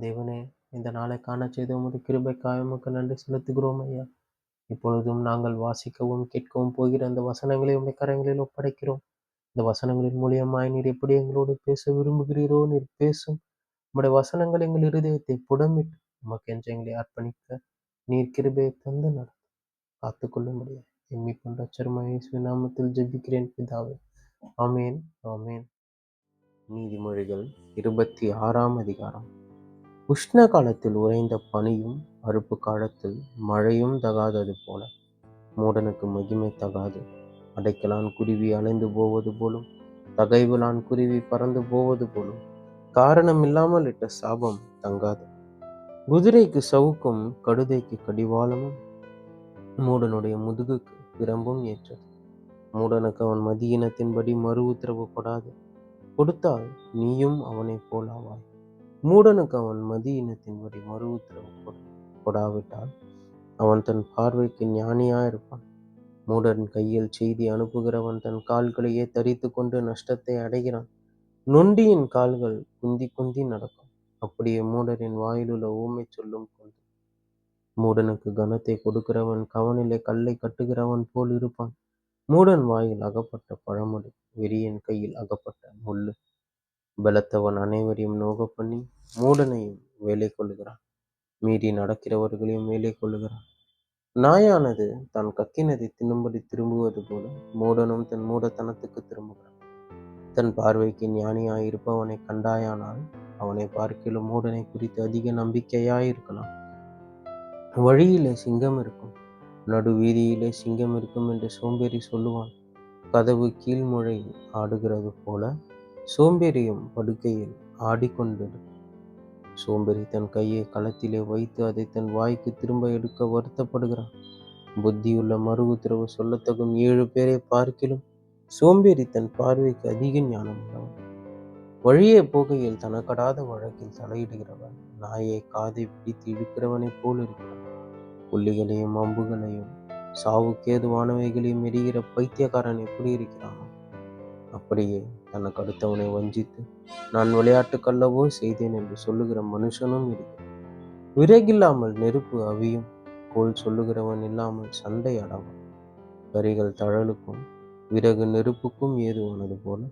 தேவனே, இந்த நாளை காணச் செய்த உமது கிருபைக்காக உமக்கு நன்றி செலுத்துகிறோம் ஐயா. இப்பொழுதும் நாங்கள் வாசிக்கவும் கேட்கவும் போகிற அந்த வசனங்களை உம்முடைய கரங்களில் ஒப்படைக்கிறோம். இந்த வசனங்களின் மூலியமாய் நீர் எப்படி எங்களோடு பேச விரும்புகிறீரோ நீர் பேசும். உம்முடைய வசனங்கள் எங்கள் இருதயத்தை புடமிட்டு உமக்கென்று எங்களை அர்ப்பணிக்க நீர் கிருபையை தந்து காத்துக்கொள்ளும்படியா எண்ணிக்கொண்ட ரட்சகருமாகிய இயேசுவின் நாமத்தில் ஜெபிக்கிறேன் பிதாவே. ஆமேன், ஆமேன். நீதிமொழிகள் 26ஆம் அதிகாரம். உஷ்ண காலத்தில் உறைந்த பனியும் அறுப்பு காலத்தில் மழையும் தகாதது போல மூடனுக்கு மகிமை தகாது. அடைக்கலான் குருவி அலைந்து போவது போலும் தகைவிலான் குருவி பறந்து போவது போலும் காரணம் இல்லாமல் இட்ட சாபம் தங்காது. குதிரைக்கு சவுக்கும் கழுதைக்கு கடிவாளமும் மூடனுடைய முதுகுக்கு பிரம்பும் ஏற்றது. மூடனுக்கு அவன் மதியினத்தின்படி மறு உத்தரவு கொடாது. கொடுத்தால் நீயும் அவனை போலாவாய். மூடனுக்கு அவன் மதியினத்தின்படி மறு உத்தரவு கொடாவிட்டால் அவன் தன் பார்வைக்கு ஞானியாயிருப்பான். மூடன் கையில் செய்தி அனுப்புகிறவன் தன் கால்களையே தரித்து கொண்டு நஷ்டத்தை அடைகிறான். நொண்டியின் கால்கள் குந்தி குந்தி நடக்கும். அப்படியே மூடரின் வாயிலுள்ள ஊமை சொல்லும் கொண்டு மூடனுக்கு கனத்தை கொடுக்கிறவன் கவனிலே கல்லை கட்டுகிறவன் போல் இருப்பான். மூடன் வாயில் அகப்பட்ட பழமொழி வெறியன் கையில் அகப்பட்ட முள்ளு. பலத்தவன் அனைவரையும் நோக பண்ணி மூடனையும் வேலை கொள்ளுகிறான். மீறி நடக்கிறவர்களையும் வேலை கொள்ளுகிறான். நாயானது தான் கக்கினதை தின்னும்படி திரும்புவது போல மூடனும் தன் மூடத்தனத்துக்கு திரும்புகிறான். தன் பார்வைக்கு ஞானியாயிருப்பவனை கண்டாயானால் அவனை பார்க்கிலும் மூடனை குறித்து அதிக நம்பிக்கையாயிருக்கலாம். வழியிலே சிங்கம் இருக்கும், நடு வீதியிலே சிங்கம் இருக்கும் என்று சோம்பேறி சொல்லுவான். கதவு கீழ்முழை ஆடுகிறது போல சோம்பேறியும் படுக்கையில் ஆடிக்கொண்டிருக்கும். சோம்பேறி தன் கையை களத்திலே வைத்து அதை தன் வாய்க்கு திரும்ப எடுக்க வருத்தப்படுகிறான். புத்தியுள்ள மறு உத்தரவு சொல்லத்தகும் 7 பேரை பார்க்கிலும் சோம்பேறி தன் பார்வைக்கு அதிக ஞானம் உள்ளவன். வழியே போகையில் தனக்கடாத வழக்கில் தலையிடுகிறவன் நாயை காதை பிடித்து இழுக்கிறவனை போல் இருக்கிறான். புள்ளிகளையும் அம்புகளையும் சாவுக்கேதுவானவைகளையும் எரிகிற பைத்தியக்காரன் எப்படி இருக்கிறானோ அப்படியே தனக்கு அடுத்தவனை வஞ்சித்து நான் விளையாட்டுக்கல்லவோ செய்தேன் என்று சொல்லுகிற மனுஷனும் இருக்கிறான். விறகில்லாமல் நெருப்பு அவியும், கோல் சொல்லுகிறவன் இல்லாமல் சண்டை அடவும். கரிகள் தழலுக்கும் விறகு நெருப்புக்கும் ஏதுவானது போல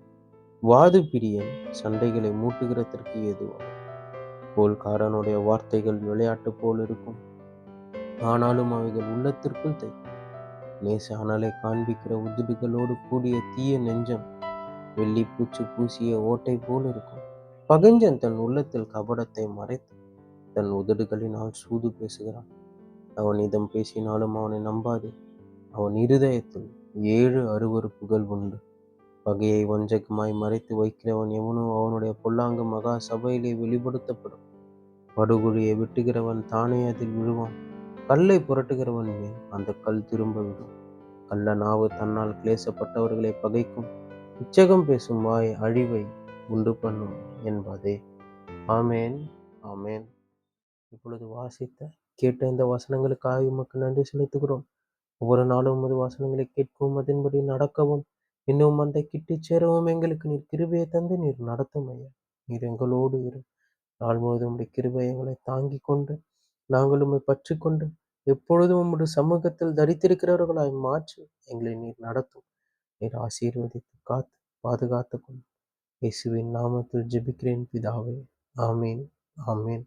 வாது பிரியன் சண்டைகளை மூட்டுகிறதற்கு ஏதுவானது. கோல்காரனுடைய வார்த்தைகள் விளையாட்டு போல் இருக்கும், ஆனாலும் அவைகள் உள்ளத்திற்குள் தைக்கும். நேச அனலை காண்பிக்கிற உதடுகளோடு கூடிய தீய நெஞ்சம் வெள்ளி பூச்சு பூசிய ஓட்டை போல் இருக்கும். பகஞ்சன் தன் உள்ளத்தில் கபடத்தை மறைத்து தன் உதடுகளினால் சூது பேசுகிறான். அவன் இதம் பேசினாலும் அவனை நம்பாதே. அவன் இருதயத்தில் 7 அருவருப்புகள் உண்டு. பகையை வஞ்சகமாய் மறைத்து வைக்கிறவன் எவனோ அவனுடைய பொல்லாங்கு மகா சபையிலே வெளிப்படுத்தப்படும். படுகுழியை வெட்டுகிறவன் தானே அதில் விழுவான். கல்லை புரட்டுகிறவன் மேல் அந்த கல் திரும்ப விடும். கள்ள நாவு தன்னால் கிளேசப்பட்டவர்களை பகைக்கும். இச்சகம் பேசும் வாய் அழிவை உண்டு பண்ணும் என்பதே. ஆமேன், ஆமேன். இப்பொழுது வாசித்த கேட்ட இந்த வசனங்களுக்காக உமக்கு நன்றி செலுத்துகிறோம். ஒவ்வொரு நாளும் உமது வசனங்களை கேட்கவும் அதன்படி நடக்கவும் இன்னும் அந்த கிட்டி சேரவும் எங்களுக்கு நீர் கிருபையை தந்து நீர் நடத்தும் ஐயா. நீர் எங்களோடு இரு. நாள் முழுவதும் உம்முடைய கிருபை எங்களை தாங்கி கொண்டு நாங்கள் உம்மை பற்றி கொண்டு எப்பொழுதும் உம்முடைய சமூகத்தில் தரித்திருக்கிறவர்களாய் மாற்றி எங்களை நீர் நடத்தும். நீர் ஆசீர்வதித்து காத்து பாதுகாத்து கொண்டு இயேசுவின் நாமத்தில் ஜெபிக்கிறேன் பிதாவே. ஆமீன், ஆமீன்.